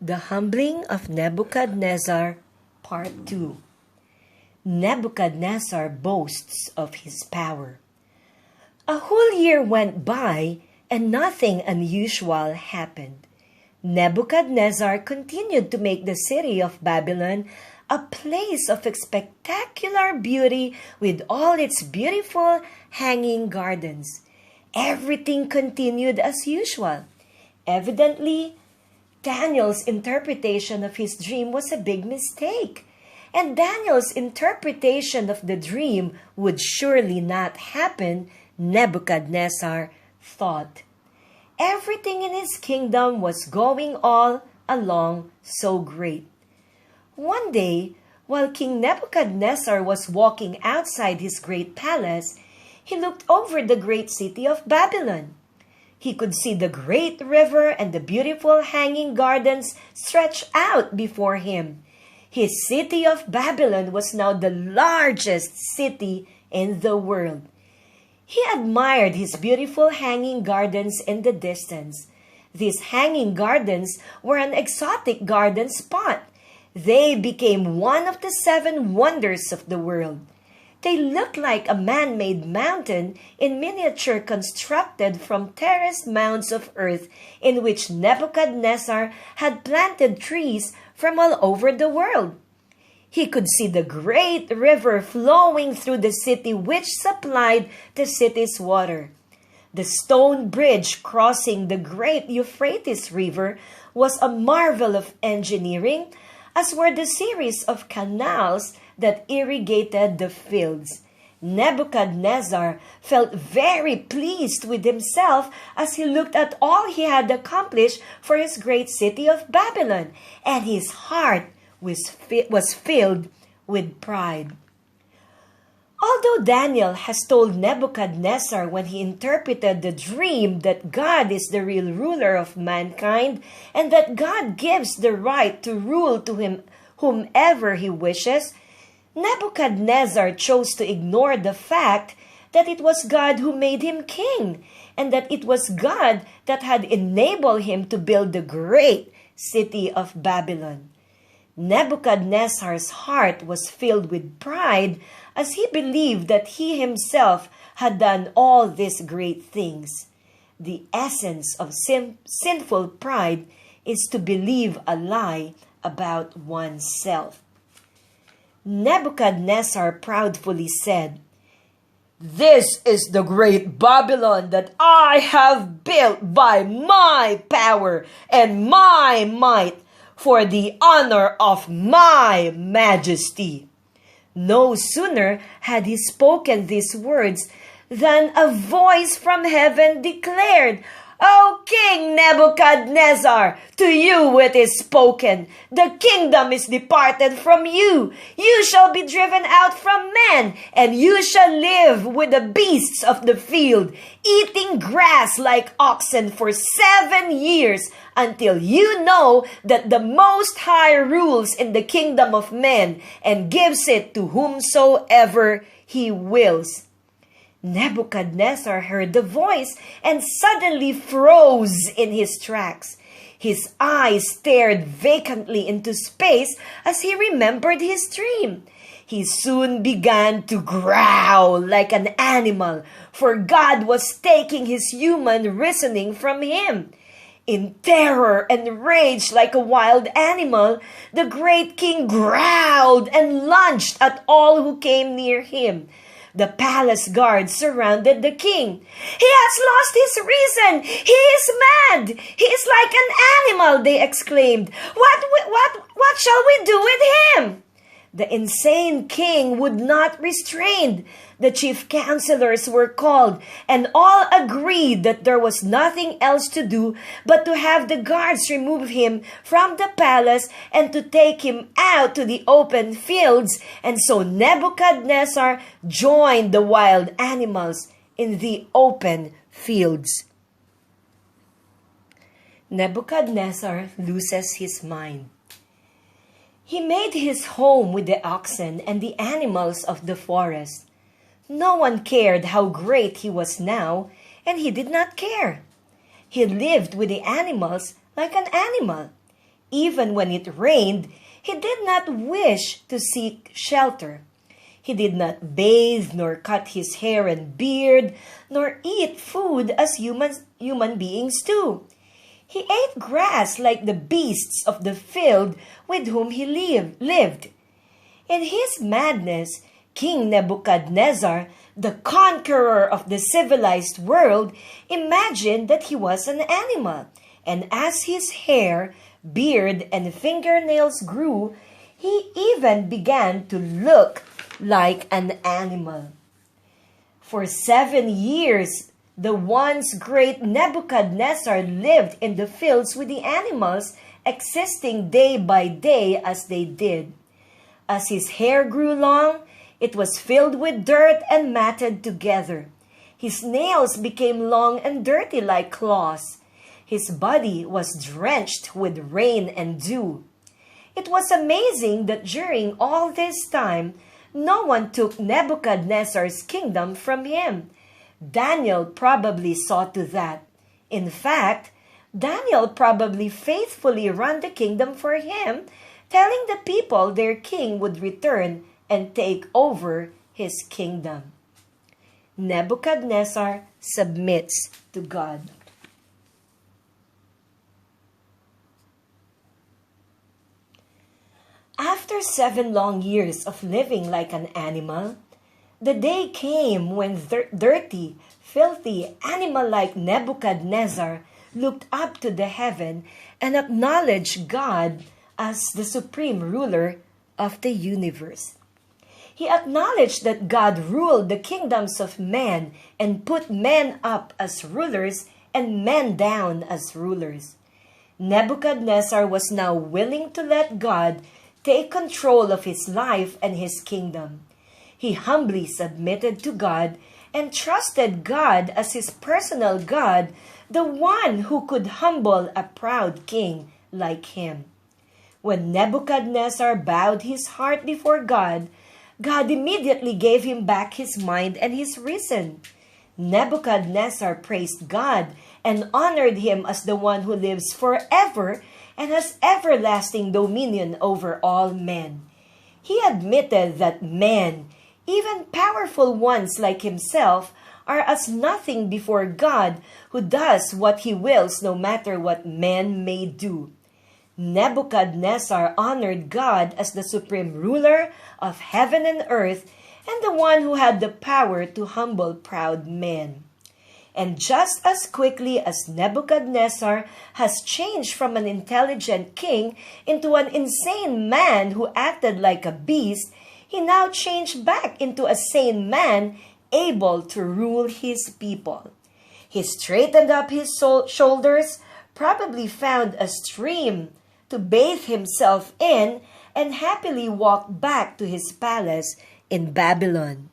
The Humbling of Nebuchadnezzar, Part 2. Nebuchadnezzar boasts of his power. A whole year went by and nothing unusual happened. Nebuchadnezzar continued to make the city of Babylon a place of spectacular beauty with all its beautiful hanging gardens. Everything continued as usual. Evidently, Daniel's interpretation of his dream was a big mistake, and Daniel's interpretation of the dream would surely not happen, Nebuchadnezzar thought. Everything in his kingdom was going all along so great. One day, while King Nebuchadnezzar was walking outside his great palace, he looked over the great city of Babylon. He could see the great river and the beautiful hanging gardens stretch out before him. His city of Babylon was now the largest city in the world. He admired his beautiful hanging gardens in the distance. These hanging gardens were an exotic garden spot. They became one of the 7 wonders of the world. They looked like a man-made mountain in miniature constructed from terraced mounds of earth in which Nebuchadnezzar had planted trees from all over the world. He could see the great river flowing through the city which supplied the city's water. The stone bridge crossing the great Euphrates River was a marvel of engineering, as were the series of canals that irrigated the fields. Nebuchadnezzar felt very pleased with himself as he looked at all he had accomplished for his great city of Babylon, and his heart was filled with pride. Although Daniel has told Nebuchadnezzar when he interpreted the dream that God is the real ruler of mankind and that God gives the right to rule to him whomever he wishes, Nebuchadnezzar chose to ignore the fact that it was God who made him king and that it was God that had enabled him to build the great city of Babylon. Nebuchadnezzar's heart was filled with pride as he believed that he himself had done all these great things. The essence of sinful pride is to believe a lie about oneself. Nebuchadnezzar proudly said, "This is the great Babylon that I have built by my power and my might, for the honor of my majesty." No sooner had he spoken these words than a voice from heaven declared, "O King Nebuchadnezzar, to you it is spoken. The kingdom is departed from you. You shall be driven out from men, and you shall live with the beasts of the field, eating grass like oxen for 7 years, until you know that the Most High rules in the kingdom of men and gives it to whomsoever he wills." Nebuchadnezzar heard the voice and suddenly froze in his tracks. His eyes stared vacantly into space as he remembered his dream. He soon began to growl like an animal, for God was taking his human reasoning from him. In terror and rage like a wild animal, the great king growled and lunged at all who came near him. The palace guards surrounded the king. "He has lost his reason! He is mad! He is like an animal!" they exclaimed. What shall we do with him?" The insane king would not restrain. The chief counselors were called, and all agreed that there was nothing else to do but to have the guards remove him from the palace and to take him out to the open fields. And so Nebuchadnezzar joined the wild animals in the open fields. Nebuchadnezzar loses his mind. He made his home with the oxen and the animals of the forest. No one cared how great he was now, and he did not care. He lived with the animals like an animal. Even when it rained, he did not wish to seek shelter. He did not bathe, nor cut his hair and beard, nor eat food as human beings do. He ate grass like the beasts of the field with whom he lived. In his madness, King Nebuchadnezzar, the conqueror of the civilized world, imagined that he was an animal, and as his hair, beard, and fingernails grew, he even began to look like an animal. For 7 years, the once great Nebuchadnezzar lived in the fields with the animals, existing day by day as they did. As his hair grew long, it was filled with dirt and matted together. His nails became long and dirty like claws. His body was drenched with rain and dew. It was amazing that during all this time, no one took Nebuchadnezzar's kingdom from him. Daniel probably saw to that. In fact, Daniel probably faithfully ran the kingdom for him, telling the people their king would return and take over his kingdom. Nebuchadnezzar submits to God. After 7 long years of living like an animal, the day came when dirty, filthy, animal-like Nebuchadnezzar looked up to the heaven and acknowledged God as the supreme ruler of the universe. He acknowledged that God ruled the kingdoms of men and put men up as rulers and men down as rulers. Nebuchadnezzar was now willing to let God take control of his life and his kingdom. He humbly submitted to God and trusted God as his personal God, the one who could humble a proud king like him. When Nebuchadnezzar bowed his heart before God, God immediately gave him back his mind and his reason. Nebuchadnezzar praised God and honored him as the one who lives forever and has everlasting dominion over all men. He admitted that men, even powerful ones like himself, are as nothing before God, who does what he wills no matter what men may do. Nebuchadnezzar honored God as the supreme ruler of heaven and earth and the one who had the power to humble proud men. And just as quickly as Nebuchadnezzar has changed from an intelligent king into an insane man who acted like a beast, he now changed back into a sane man able to rule his people. He straightened up his shoulders, probably found a stream to bathe himself in, and happily walked back to his palace in Babylon.